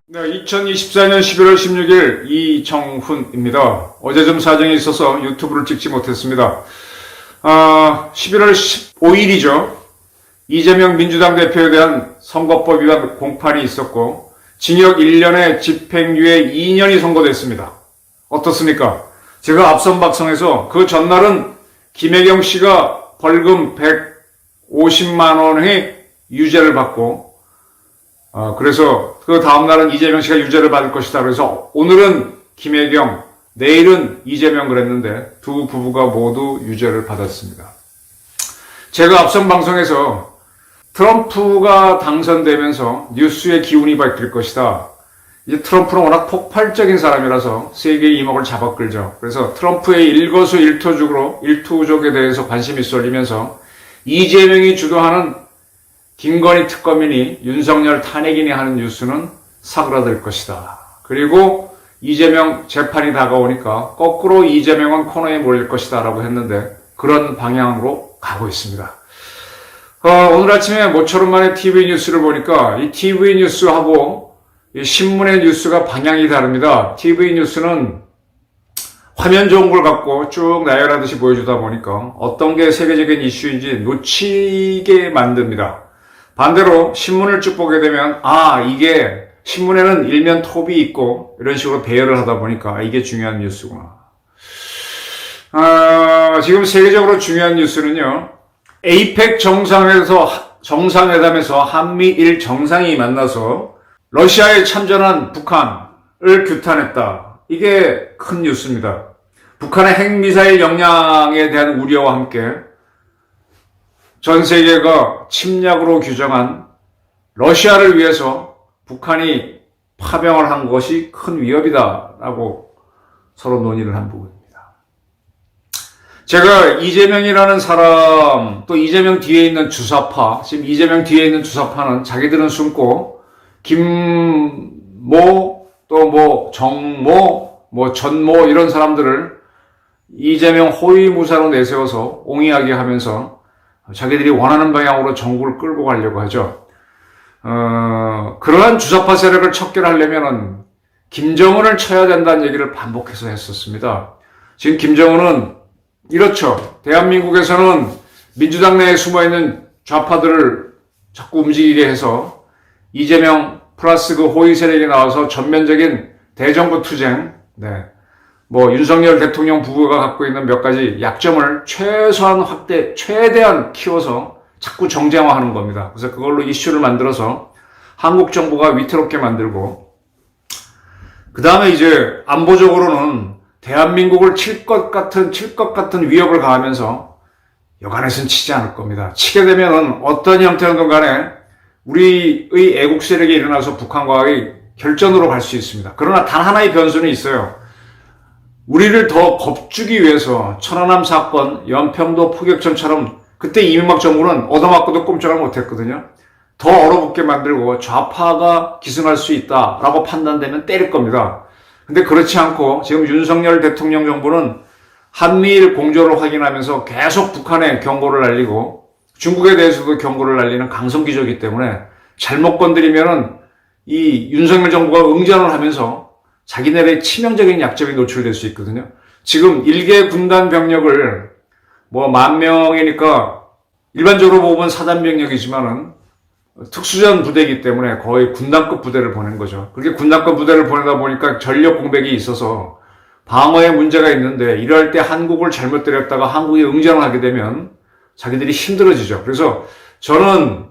네, 2024년 11월 16일 이정훈입니다. 어제 좀 사정이 있어서 유튜브를 찍지 못했습니다. 11월 15일이죠. 이재명 민주당 대표에 대한 선거법 위반 공판이 있었고 징역 1년에 집행유예 2년이 선고됐습니다. 어떻습니까? 제가 앞선 방송에서 그 전날은 김혜경 씨가 벌금 150만 원의 유죄를 받고 그래서 그 다음날은 이재명 씨가 유죄를 받을 것이다. 그래서 오늘은 김혜경, 내일은 이재명 그랬는데 두 부부가 모두 유죄를 받았습니다. 제가 앞선 방송에서 트럼프가 당선되면서 뉴스의 기운이 바뀔 것이다. 이제 트럼프는 워낙 폭발적인 사람이라서 세계의 이목을 잡아끌죠. 그래서 트럼프의 일거수일투족에 대해서 관심이 쏠리면서 이재명이 주도하는 김건희 특검이니 윤석열 탄핵이니 하는 뉴스는 사그라들 것이다. 그리고 이재명 재판이 다가오니까 거꾸로 이재명은 코너에 몰릴 것이다 라고 했는데 그런 방향으로 가고 있습니다. 오늘 아침에 모처럼 만에 TV 뉴스를 보니까 이 TV 뉴스하고 이 신문의 뉴스가 방향이 다릅니다. TV 뉴스는 화면 좋은 걸 갖고 쭉 나열하듯이 보여주다 보니까 어떤 게 세계적인 이슈인지 놓치게 만듭니다. 반대로 신문을 쭉 보게 되면 이게 신문에는 일면 톱이 있고 이런 식으로 배열을 하다 보니까 이게 중요한 뉴스구나. 지금 세계적으로 중요한 뉴스는요. 에이펙 정상회담에서 한미일 정상이 만나서 러시아에 참전한 북한을 규탄했다. 이게 큰 뉴스입니다. 북한의 핵미사일 역량에 대한 우려와 함께 전 세계가 침략으로 규정한 러시아를 위해서 북한이 파병을 한 것이 큰 위협이다라고 서로 논의를 한 부분입니다. 제가 이재명이라는 사람, 또 이재명 뒤에 있는 주사파, 지금 이재명 뒤에 있는 주사파는 자기들은 숨고 김모, 또 정모, 전모 이런 사람들을 이재명 호위무사로 내세워서 옹이하게 하면서 자기들이 원하는 방향으로 정부를 끌고 가려고 하죠. 그러한 주사파 세력을 척결하려면은 김정은을 쳐야 된다는 얘기를 반복해서 했었습니다. 지금 김정은은 이렇죠. 대한민국에서는 민주당 내에 숨어있는 좌파들을 자꾸 움직이게 해서 이재명 플러스 그 호위 세력이 나와서 전면적인 대정부 투쟁, 윤석열 대통령 부부가 갖고 있는 몇 가지 약점을 최대한 키워서 자꾸 정쟁화하는 겁니다. 그래서 그걸로 이슈를 만들어서 한국 정부가 위태롭게 만들고, 그 다음에 이제 안보적으로는 대한민국을 칠 것 같은 위협을 가하면서 여간해서는 치지 않을 겁니다. 치게 되면은 어떤 형태로든 간에 우리의 애국 세력이 일어나서 북한과의 결전으로 갈 수 있습니다. 그러나 단 하나의 변수는 있어요. 우리를 더 겁주기 위해서 천안함 사건, 연평도 포격전처럼 그때 이명박 정부는 얻어맞고도 꼼짝을 못했거든요. 더 얼어붙게 만들고 좌파가 기승할 수 있다라고 판단되면 때릴 겁니다. 근데 그렇지 않고 지금 윤석열 대통령 정부는 한미일 공조를 확인하면서 계속 북한에 경고를 날리고 중국에 대해서도 경고를 날리는 강성기조이기 때문에 잘못 건드리면은 이 윤석열 정부가 응전을 하면서 자기네들의 치명적인 약점이 노출될 수 있거든요. 지금 일개 군단 병력을 10,000명이니까 일반적으로 보면 사단 병력이지만은 특수전 부대이기 때문에 거의 군단급 부대를 보낸 거죠. 그렇게 군단급 부대를 보내다 보니까 전력 공백이 있어서 방어에 문제가 있는데 이럴 때 한국을 잘못 때렸다가 한국이 응전을 하게 되면 자기들이 힘들어지죠. 그래서 저는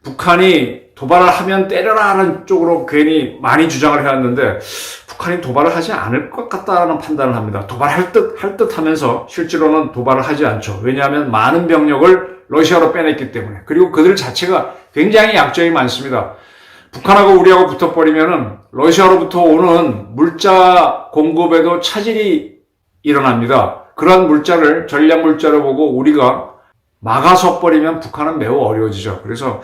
북한이 도발을 하면 때려라 하는 쪽으로 괜히 많이 주장을 해왔는데 북한이 도발을 하지 않을 것 같다는 판단을 합니다. 도발할 듯 하면서 실제로는 도발을 하지 않죠. 왜냐하면 많은 병력을 러시아로 빼냈기 때문에. 그리고 그들 자체가 굉장히 약점이 많습니다. 북한하고 우리하고 붙어버리면은 러시아로부터 오는 물자 공급에도 차질이 일어납니다. 그런 물자를 전략 물자로 보고 우리가 막아서 버리면 북한은 매우 어려워지죠. 그래서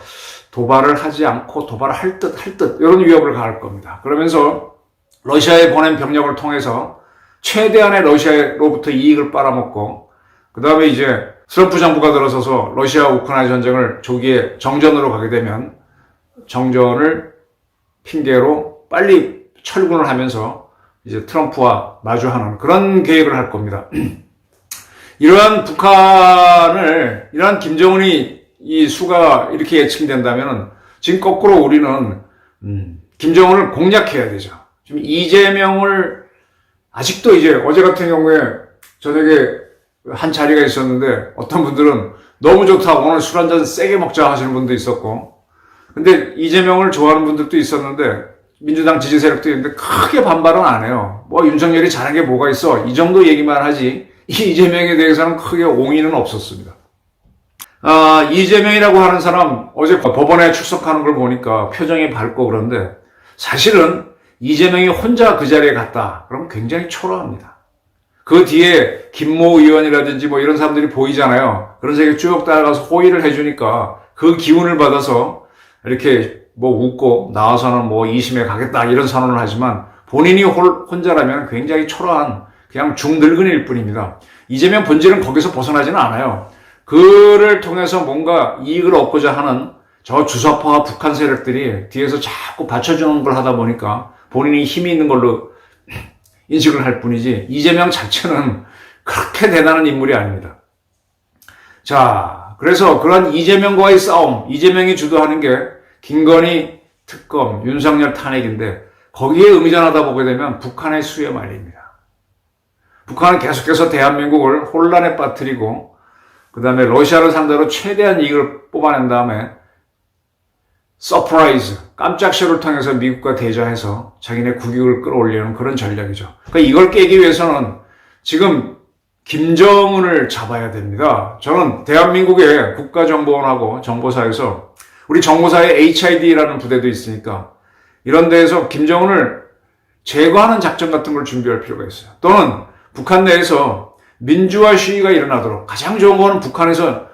도발을 하지 않고 도발을 할 듯 이런 위협을 가할 겁니다. 그러면서 러시아에 보낸 병력을 통해서 최대한의 러시아로부터 이익을 빨아먹고, 그 다음에 이제 트럼프 정부가 들어서서 러시아 우크라이나 전쟁을 조기에 정전으로 가게 되면 정전을 핑계로 빨리 철군을 하면서 이제 트럼프와 마주하는 그런 계획을 할 겁니다. 이러한 김정은이 이 수가 이렇게 예측된다면 지금 거꾸로 우리는 김정은을 공략해야 되죠. 지금 이재명을 아직도 이제 어제 같은 경우에 저녁에 한 자리가 있었는데 어떤 분들은 너무 좋다 오늘 술 한잔 세게 먹자 하시는 분도 있었고, 근데 이재명을 좋아하는 분들도 있었는데 민주당 지지 세력도 있는데 크게 반발은 안 해요. 뭐 윤석열이 잘한 게 뭐가 있어 이 정도 얘기만 하지 이재명에 대해서는 크게 옹의는 없었습니다. 이재명이라고 하는 사람 어제 법원에 출석하는 걸 보니까 표정이 밝고 그런데 사실은 이재명이 혼자 그 자리에 갔다 그럼 굉장히 초라합니다. 그 뒤에 김모 의원이라든지 뭐 이런 사람들이 보이잖아요. 그런 새끼 쭉 따라가서 호의를 해주니까 그 기운을 받아서 이렇게 뭐 웃고 나와서는 뭐 2심에 가겠다 이런 선언을 하지만 본인이 혼자라면 굉장히 초라한 그냥 중늙은이일 뿐입니다. 이재명 본질은 거기서 벗어나지는 않아요. 그를 통해서 뭔가 이익을 얻고자 하는 저 주사파와 북한 세력들이 뒤에서 자꾸 받쳐주는 걸 하다 보니까 본인이 힘이 있는 걸로 인식을 할 뿐이지 이재명 자체는 그렇게 대단한 인물이 아닙니다. 자, 그래서 그런 이재명과의 싸움, 이재명이 주도하는 게 김건희 특검, 윤석열 탄핵인데 거기에 의미전하다 보게 되면 북한의 수에 말립니다. 북한은 계속해서 대한민국을 혼란에 빠뜨리고 그 다음에 러시아를 상대로 최대한 이익을 뽑아낸 다음에 서프라이즈, 깜짝 쇼를 통해서 미국과 대조해서 자기네 국익을 끌어올리는 그런 전략이죠. 그러니까 이걸 깨기 위해서는 지금 김정은을 잡아야 됩니다. 저는 대한민국의 국가정보원하고 정보사에서 우리 정보사에 HID라는 부대도 있으니까 이런 데에서 김정은을 제거하는 작전 같은 걸 준비할 필요가 있어요. 또는 북한 내에서 민주화 시위가 일어나도록 가장 좋은 거는 북한에서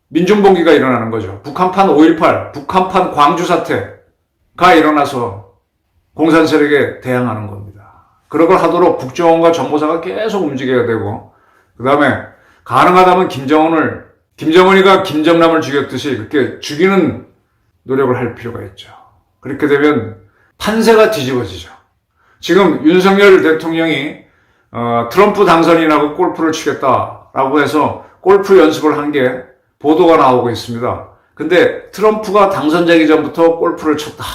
민중봉기가 일어나는 거죠. 북한판 5.18, 북한판 광주 사태가 일어나서 공산 세력에 대항하는 겁니다. 그런 걸 하도록 국정원과 정보사가 계속 움직여야 되고, 그 다음에 가능하다면 김정은이가 김정남을 죽였듯이 그렇게 죽이는 노력을 할 필요가 있죠. 그렇게 되면 판세가 뒤집어지죠. 지금 윤석열 대통령이 트럼프 당선인하고 골프를 치겠다라고 해서 골프 연습을 한 게 보도가 나오고 있습니다. 근데 트럼프가 당선되기 전부터 골프를 쳤다.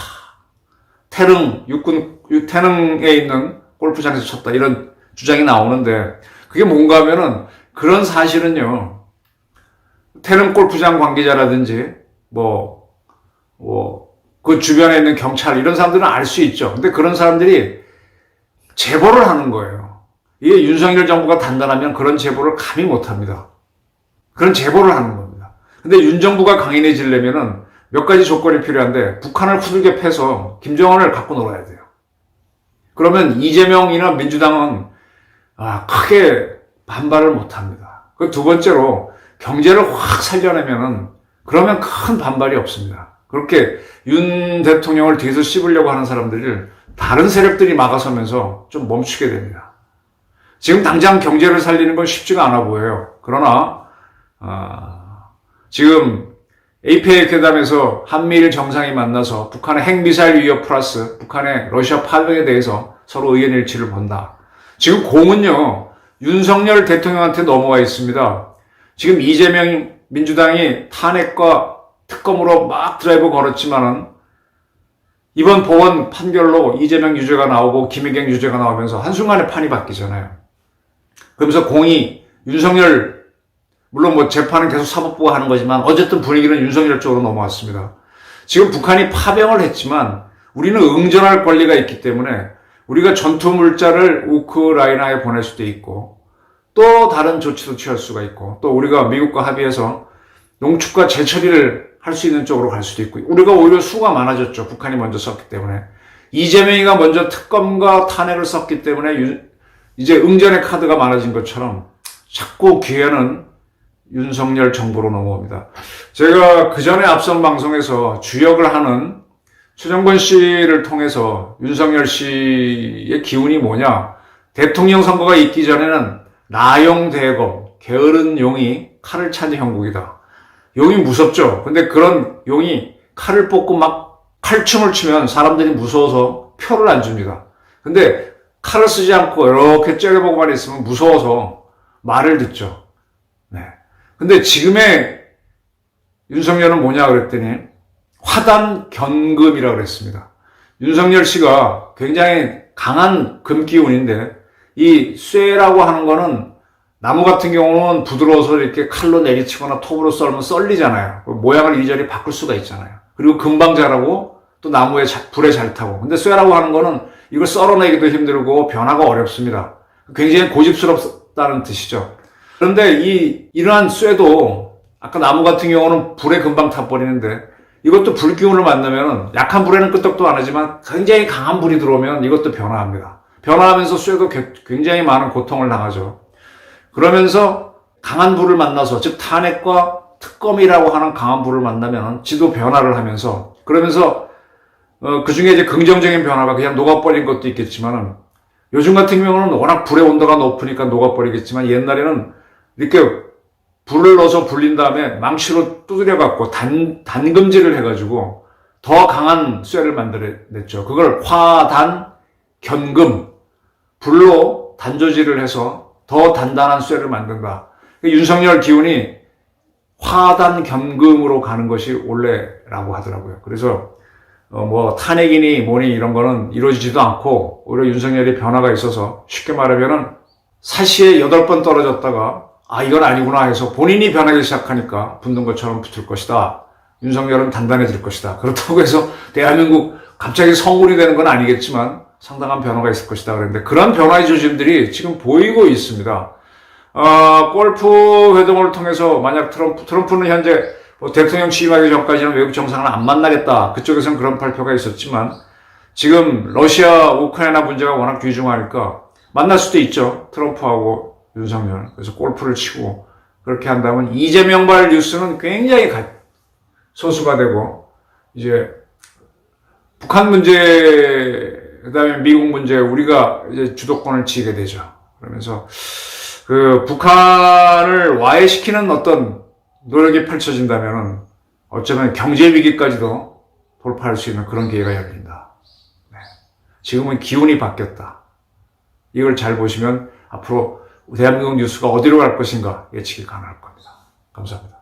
태릉에 있는 골프장에서 쳤다. 이런 주장이 나오는데 그게 뭔가 하면은 그런 사실은요. 태릉 골프장 관계자라든지 그 주변에 있는 경찰 이런 사람들은 알 수 있죠. 근데 그런 사람들이 제보를 하는 거예요. 이게 윤석열 정부가 단단하면 그런 제보를 감히 못합니다. 그런 제보를 하는 겁니다. 근데 윤 정부가 강인해지려면은 몇 가지 조건이 필요한데 북한을 후들겨 패서 김정은을 갖고 놀아야 돼요. 그러면 이재명이나 민주당은 크게 반발을 못합니다. 그 두 번째로 경제를 확 살려내면은 그러면 큰 반발이 없습니다. 그렇게 윤 대통령을 뒤에서 씹으려고 하는 사람들을 다른 세력들이 막아서면서 좀 멈추게 됩니다. 지금 당장 경제를 살리는 건 쉽지가 않아 보여요. 그러나 지금 APEC 회담에서 한미일 정상이 만나서 북한의 핵미사일 위협 플러스 북한의 러시아 파병에 대해서 서로 의견 일치를 본다. 지금 공은요 윤석열 대통령한테 넘어와 있습니다. 지금 이재명 민주당이 탄핵과 특검으로 막 드라이브 걸었지만은 이번 법원 판결로 이재명 유죄가 나오고 김혜경 유죄가 나오면서 한순간에 판이 바뀌잖아요. 그러면서 공이 윤석열, 물론 재판은 계속 사법부가 하는 거지만 어쨌든 분위기는 윤석열 쪽으로 넘어왔습니다. 지금 북한이 파병을 했지만 우리는 응전할 권리가 있기 때문에 우리가 전투물자를 우크라이나에 보낼 수도 있고 또 다른 조치도 취할 수가 있고 또 우리가 미국과 합의해서 농축과 재처리를 할 수 있는 쪽으로 갈 수도 있고 우리가 오히려 수가 많아졌죠. 북한이 먼저 썼기 때문에. 이재명이가 먼저 특검과 탄핵을 썼기 때문에 이제 응전의 카드가 많아진 것처럼 자꾸 기회는 윤석열 정부로 넘어옵니다. 제가 그 전에 앞선 방송에서 주역을 하는 최정권 씨를 통해서 윤석열 씨의 기운이 뭐냐 대통령 선거가 있기 전에는 나용 대검, 게으른 용이 칼을 찬 형국이다. 용이 무섭죠. 근데 그런 용이 칼을 뽑고 막 칼춤을 추면 사람들이 무서워서 표를 안 줍니다. 근데 칼을 쓰지 않고 이렇게 째려보고만 있으면 무서워서 말을 듣죠. 네. 근데 지금의 윤석열은 뭐냐 그랬더니 화단 견금이라고 그랬습니다. 윤석열 씨가 굉장히 강한 금기운인데 이 쇠라고 하는 거는 나무 같은 경우는 부드러워서 이렇게 칼로 내리치거나 톱으로 썰면 썰리잖아요. 모양을 이리저리 바꿀 수가 있잖아요. 그리고 금방 자라고 또 나무에 불에 잘 타고. 근데 쇠라고 하는 거는 이걸 썰어내기도 힘들고 변화가 어렵습니다. 굉장히 고집스럽다는 뜻이죠. 그런데 이러한 쇠도 아까 나무 같은 경우는 불에 금방 타버리는데 이것도 불기운을 만나면 약한 불에는 끄떡도 안 하지만 굉장히 강한 불이 들어오면 이것도 변화합니다. 변화하면서 쇠도 굉장히 많은 고통을 당하죠. 그러면서 강한 불을 만나서 즉 탄핵과 특검이라고 하는 강한 불을 만나면 지도 변화를 하면서 그러면서 그 중에 이제 긍정적인 변화가 그냥 녹아버린 것도 있겠지만은 요즘 같은 경우는 워낙 불의 온도가 높으니까 녹아버리겠지만 옛날에는 이렇게 불을 넣어서 불린 다음에 망치로 두드려 갖고 단금질을 해가지고 더 강한 쇠를 만들어냈죠. 그걸 화단 견금 불로 단조질을 해서 더 단단한 쇠를 만든다. 윤석열 기운이 화단 견금으로 가는 것이 원래라고 하더라고요. 그래서 뭐 탄핵이니 뭐니 이런 거는 이루어지지도 않고 오히려 윤석열이 변화가 있어서 쉽게 말하면은 사시에 8번 떨어졌다가 이건 아니구나 해서 본인이 변하기 시작하니까 붙는 것처럼 붙을 것이다. 윤석열은 단단해질 것이다. 그렇다고 해서 대한민국 갑자기 성군이 되는 건 아니겠지만 상당한 변화가 있을 것이다 그랬는데 그런 변화의 조짐들이 지금 보이고 있습니다. 골프 회동을 통해서 만약 트럼프는 현재 대통령 취임하기 전까지는 외국 정상을 안 만나겠다. 그쪽에서는 그런 발표가 있었지만 지금 러시아 우크라이나 문제가 워낙 귀중하니까 만날 수도 있죠. 트럼프하고 윤석열. 그래서 골프를 치고 그렇게 한다면 이재명발 뉴스는 굉장히 소수가 되고 이제 북한 문제 그다음에 미국 문제 우리가 이제 주도권을 쥐게 되죠. 그러면서 그 북한을 와해시키는 어떤 노력이 펼쳐진다면은 어쩌면 경제 위기까지도 돌파할 수 있는 그런 기회가 열린다. 네. 지금은 기운이 바뀌었다. 이걸 잘 보시면 앞으로 대한민국 뉴스가 어디로 갈 것인가 예측이 가능할 겁니다. 감사합니다.